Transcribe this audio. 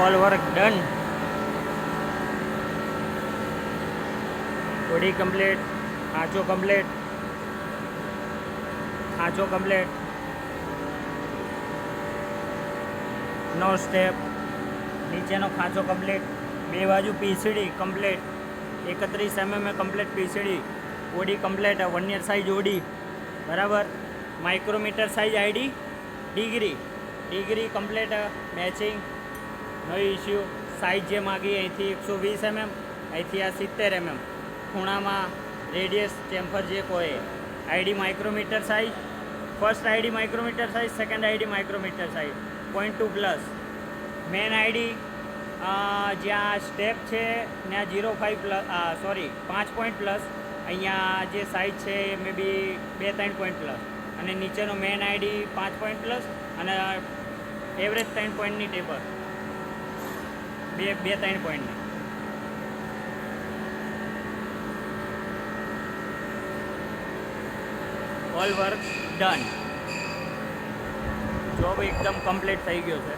All work done. Body complete, ખાંચો complete, ખાંચો complete, no step, નીચેનો ખાંચો કમ્પ્લીટ, બે બાજુ PCD complete, 31 mm complete PCD, OD complete, 1 યર સાઇઝ ઓડી બરાબર. Micrometer size ID, degree complete matching, no issue. Size જે માગી અહીંથી 120 mm, અહીંથી આ 70 mm, ખૂણામાં રેડિયસ ચેમ્ફર જે કોઈ. ID micrometer size, first ID micrometer size, second ID micrometer size, 0.2 plus. Main ID જ્યાં સ્ટેપ છે ત્યાં 0.5 પ્લસ, સોરી 5 પોઈન્ટ પ્લસ. અહીંયા જે સાઇઝ છે એ મે બી 2-3 પોઈન્ટ પ્લસ. અને નીચેનો મેન આઈડી 5 પોઈન્ટ પ્લસ અને એવરેજ 3 પોઈન્ટની ટેબર, 2-3 પોઈન્ટની. All work done. જોબ એકદમ કમ્પ્લીટ થઈ ગયો છે.